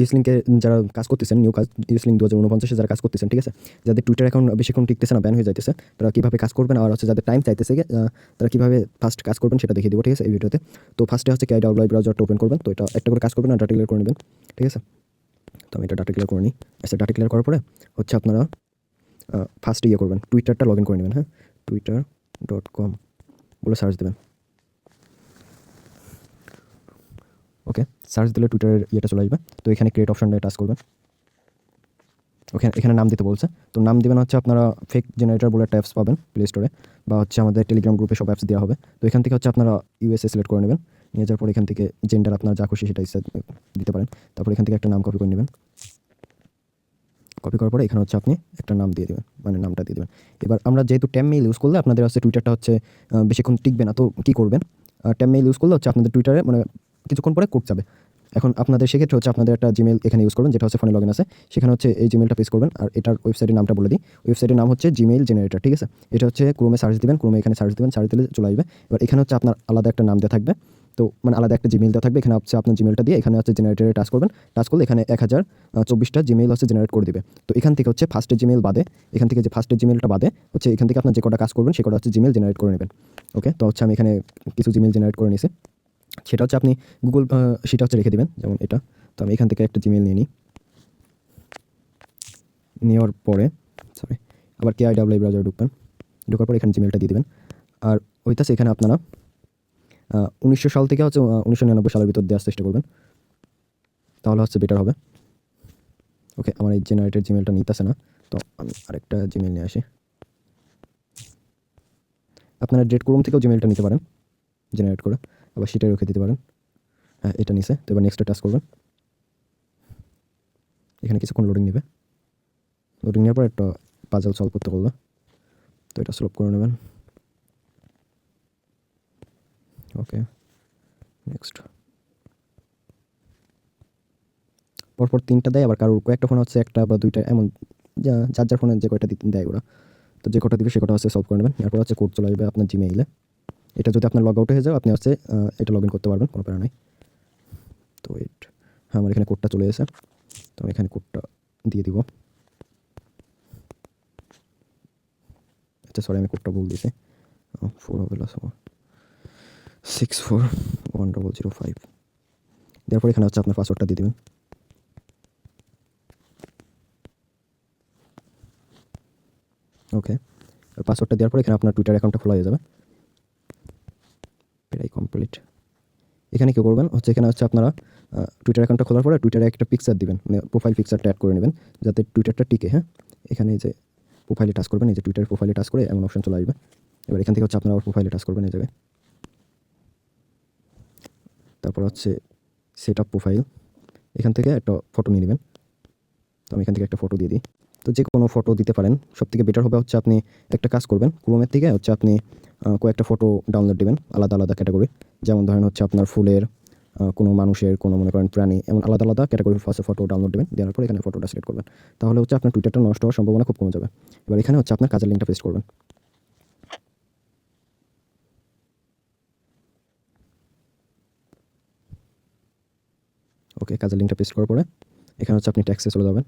ইউজলিংকে যারা কাজ করতেছেন, নিউ কাজ ইউজলিং 2049 যারা কাজ করতেছেন, ঠিক আছে, যাদের টুইটার অ্যাকাউন্ট বেশিক্ষণ টিকতেছে না, ব্যান হয়ে যাইতেছে, তারা কীভাবে কাজ করবেন আর হচ্ছে যাদের টাইম চাইতেছে তারা কীভাবে ফার্স্ট কাজ করবেন সেটা দেখিয়ে দেবো, ঠিক আছে, এই ভিডিওতে। তো ফার্স্টে হচ্ছে KIWI ব্রাউজারটা ওপেন করবেন। তো এটা একটা করে কাজ করবেন আর ডাটা ক্লিয়ার করে নেবেন, ঠিক আছে। তো আমি এটা ডাটা ক্লিয়ার করে নিই। আচ্ছা, ডাটা ক্লিয়ার করার পরে হচ্ছে আপনারা ফার্স্টে করবেন, টুইটারটা লগ ইন করে নেবেন। হ্যাঁ, twitter.com বলে সার্চ দেবেন। ওকে, সার্চ দিলে টুইটারের ইয়েটা চলে আসবে। তো এখানে ক্রিয়েট অপশনটা টাচ করবেন। এখানে নাম দিতে বলছে, তো নাম দেবেন হচ্ছে আপনারা ফেক জেনারেটর বলে একটা অ্যাপস পাবেন প্লে স্টোরে, বা হচ্ছে আমাদের টেলিগ্রাম গ্রুপে সব অ্যাপস দেওয়া হবে। তো এখান থেকে হচ্ছে আপনারা USA সিলেক্ট করে নেবেন। নিয়ে যাওয়ার পর এখান থেকে জেন্ডার আপনার যা খুশি সেটা দিতে পারেন। তারপর এখান থেকে একটা নাম কপি করে নেবেন। কপি করার পরে এখানে হচ্ছে আপনি একটা নাম দিয়ে দেবেন, মানে নামটা দিয়ে দেবেন। এবার আমরা যেহেতু ট্যাম মেইল ইউজ করলে আপনাদের হচ্ছে টুইটারটা হচ্ছে বেশিক্ষণ টিকবে না, তো কী করবেন, ট্যাম মেইল ইউজ করলে হচ্ছে আপনাদের টুইটারে মানে কিছুক্ষণ পরে কোড যাবে। এখন আপনাদের সেক্ষেত্রে হচ্ছে আপনাদের একটা জিমেল এখানে ইউজ করবেন, যেটা হচ্ছে ফোনে লগ ইন আছে, সেখানে হচ্ছে এই জিমেলটা পেস্ট করবেন। আর এটার ওয়েবসাইটের নামটা বলে দিই, ওয়েবসাইটের নাম হচ্ছে জিমেইল জেনারেটর, ঠিক আছে। এটা হচ্ছে ক্রোমে সার্চ দিবেন, ক্রোমে এখানে সার্চ দিবেন, সার্চ দিলে চলে আসবে। এবার এখানে হচ্ছে আপনার আলাদা একটা নাম দেওয়া থাকবে, তো মানে আলাদা একটা জিমেইল দেওয়া থাকবে। এখানে হচ্ছে আপনার জিমেলটা দিয়ে এখানে হচ্ছে জেনারেটরে টাচ করবেন। টাচ করলে এখানে 1024টা জিমেইল হচ্ছে জেনারেট করে দিবে। তো এখান থেকে হচ্ছে ফার্স্টের জিমেইল বাদে, এখান থেকে যে ফার্স্টের জিমেইলটা বাদে হচ্ছে এখান থেকে আপনার যে কটা কাজ করবেন সে কটা হচ্ছে জিমেইল জেনারেট করে নেবেন। ওকে, তো হচ্ছে আমি এখানে কিছু জিমেইল জেনারেট করে নিয়েছি। সেটা হচ্ছে আপনি গুগল সেটা হচ্ছে রেখে দেবেন, যেমন এটা। তো আমি এখান থেকে একটা জিমেইল নিয়ে নিই। নেওয়ার পরে আবার KIWI ব্রাউজারে ঢুকবেন। ঢোকার পরে এখানে জিমেলটা দিয়ে দেবেন। আর ওইটাছে এখানে আপনারা 1900 সাল থেকে হচ্ছে 1999 সালের ভিতর দেওয়ার চেষ্টা করবেন, তাহলে হচ্ছে বেটার হবে। ওকে, আমার এই জেনারেটেড জিমেলটা নিতেছে না, তো আমি আরেকটা জিমেল নিয়ে আসি। আপনারা ডেট ক্রোম থেকেও জিমেলটা নিতে পারেন জেনারেট করে, আবার সেটাই রেখে দিতে পারেন। হ্যাঁ, এটা নিছে। তো এবার নেক্সটে টাচ করবেন। এখানে কিছুক্ষণ লোডিং নেবে। লোডিং নেওয়ার পর একটা পাজল সলভ করতে বলবে, তো এটা সলভ করে নেবেন। ওকে, নেক্সট। পরপর 3টা দেয়, আবার কারোর কয়েকটা ফোন হচ্ছে 1টা বা 2টা, এমন যার যার ফোনে যে কয়টা দেয় ওরা। তো যে কটা দিবে সে কটা হচ্ছে সলভ করে নেবেন। এরপর হচ্ছে কোড চলে আসবে আপনার জিমেইলে। এটা যদি আপনার লগ আউট হয়ে যায় আপনি হচ্ছে এটা লগ ইন করতে পারবেন, কোনো প্যারা নাই। তো হ্যাঁ, আমার এখানে কোডটা চলে এসেছে, তো আমি এখানে কোডটা দিয়ে দিব। আচ্ছা সরি, আমি কোডটা ভুল দিয়েছি। 4 হবে লাস্ট, 641005। তারপর এখানে হচ্ছে আপনার পাসওয়ার্ডটা দিয়ে দেবেন। ওকে, আর পাসওয়ার্ডটা দেওয়ার পর এখানে আপনার টুইটার অ্যাকাউন্টটা খোলা হয়ে যাবে। প্রায় কমপ্লিট। এখানে কী করবেন হচ্ছে এখানে হচ্ছে আপনারা টুইটার অ্যাকাউন্টটা খোলার পরে টুইটারে একটা পিকচার দিবেন, মানে প্রোফাইল পিকচারটা অ্যাড করে নেবেন যাতে টুইটারটা টিকে। হ্যাঁ, এখানে এই যে প্রোফাইলে টাচ করবেন, এই যে টুইটার প্রোফাইলে টাচ করে এমন অপশন চলে আসবে। এবার এখান থেকে হচ্ছে আপনারা প্রোফাইলে টাচ করবেন এই জায়গায়। তারপর হচ্ছে সেট আপ প্রোফাইল, এখান থেকে একটা ফটো নিয়ে নেবেন। তো আমি এখান থেকে একটা ফটো দিয়ে দিই। তো যে কোনো ফটো দিতে পারেন, সবথেকে বেটার হবে হচ্ছে আপনি একটা কাজ করবেন, ক্রোমের থেকে হচ্ছে আপনি কয়েকটা ফটো ডাউনলোড দেবেন আলাদা আলাদা ক্যাটাগরি। যেমন ধরেন হচ্ছে আপনার ফুলের, কোনো মানুষের, কোনো মনে করেন প্রাণী, এমন আলাদা আলাদা ক্যাটাগরি ফার্স্টে ফটো ডাউনলোড দেবেন। দেওয়ার পর এখানে ফটোটা সিলেক্ট করবেন, তাহলে হচ্ছে আপনার টুইটারটা নষ্ট হওয়ার সম্ভাবনা খুব কমে যাবে। এবার এখানে হচ্ছে আপনার কাজের লিঙ্কটা পেস্ট করবেন। ওকে, কাজের লিঙ্কটা পেস্ট করার পরে এখানে হচ্ছে আপনি ট্যাক্সে চলে যাবেন।